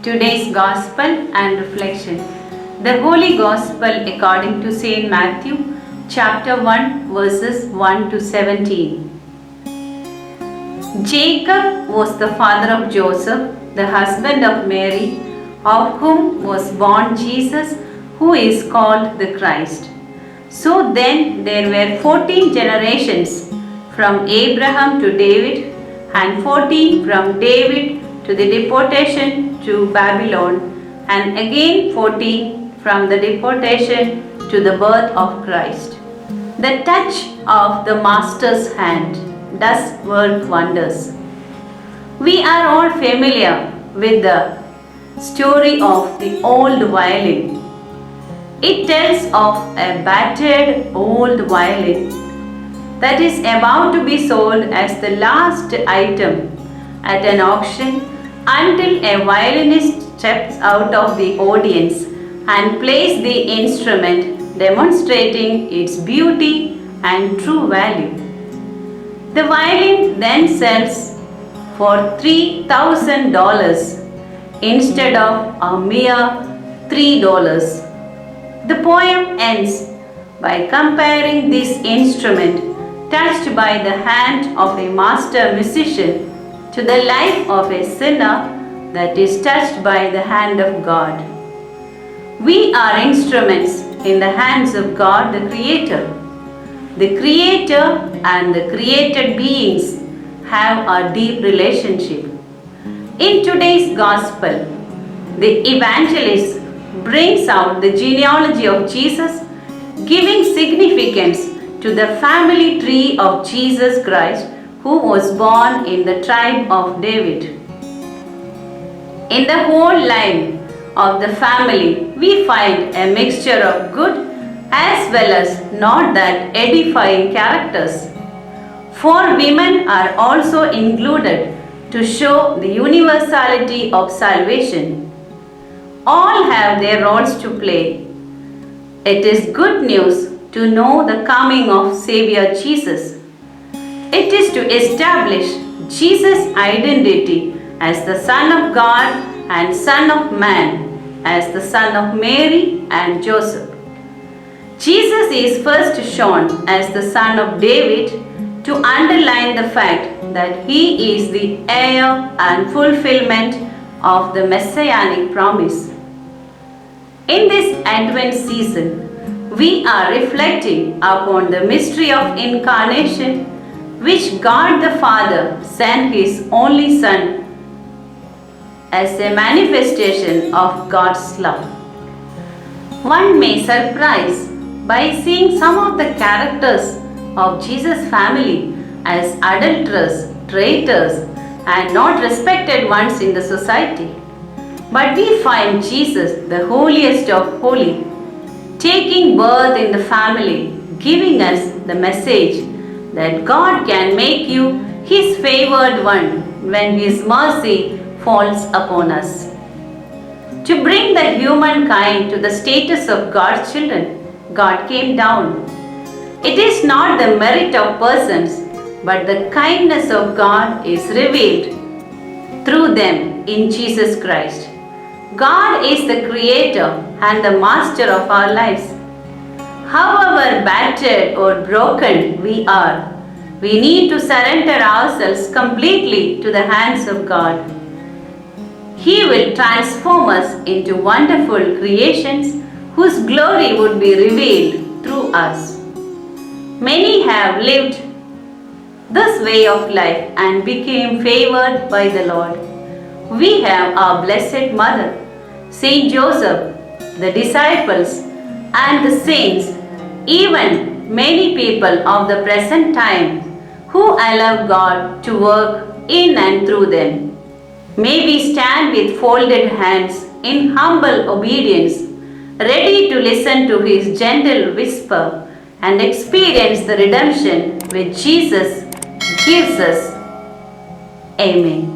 Today's Gospel and Reflection. The Holy Gospel according to St. Matthew, chapter 1, verses 1 to 17. Jacob was the father of Joseph, the husband of Mary, of whom was born Jesus, who is called the Christ. So then there were 14 generations from Abraham to David, and 14 from David to the deportation to Babylon, and again 14 from the deportation to the birth of Christ. The touch of the Master's hand does work wonders. We are all familiar with the story of the old violin. It tells of a battered old violin that is about to be sold as the last item at an auction until a violinist steps out of the audience and plays the instrument, demonstrating its beauty and true value. The violin then sells for $3,000 instead of a mere $3. The poem ends by comparing this instrument touched by the hand of a master musician to the life of a sinner that is touched by the hand of God. We are instruments in the hands of God the Creator. The Creator and the created beings have a deep relationship. In today's Gospel, the evangelist brings out the genealogy of Jesus, giving significance to the family tree of Jesus Christ, who was born in the tribe of David. In the whole line of the family, we find a mixture of good as well as not that edifying characters. 4 women are also included to show the universality of salvation. All have their roles to play. It is good news to know the coming of Savior Jesus. It is to establish Jesus' identity as the Son of God and Son of Man, as the Son of Mary and Joseph. Jesus is first shown as the Son of David to underline the fact that he is the heir and fulfillment of the Messianic promise. In this Advent season, we are reflecting upon the mystery of incarnation, which God the Father sent His only Son as a manifestation of God's love. One may surprise by seeing some of the characters of Jesus' family as adulterers, traitors, and not respected ones in the society. But we find Jesus, the holiest of holy, taking birth in the family, giving us the message that God can make you His favored one when His mercy falls upon us. To bring the humankind to the status of God's children, God came down. It is not the merit of persons, but the kindness of God is revealed through them in Jesus Christ. God is the Creator and the Master of our lives. However battered or broken we are, we need to surrender ourselves completely to the hands of God. He will transform us into wonderful creations whose glory would be revealed through us. Many have lived this way of life and became favored by the Lord. We have our Blessed Mother, Saint Joseph, the disciples, and the saints, even many people of the present time who allow God to work in and through them. May we stand with folded hands in humble obedience, ready to listen to His gentle whisper and experience the redemption which Jesus gives us. Amen.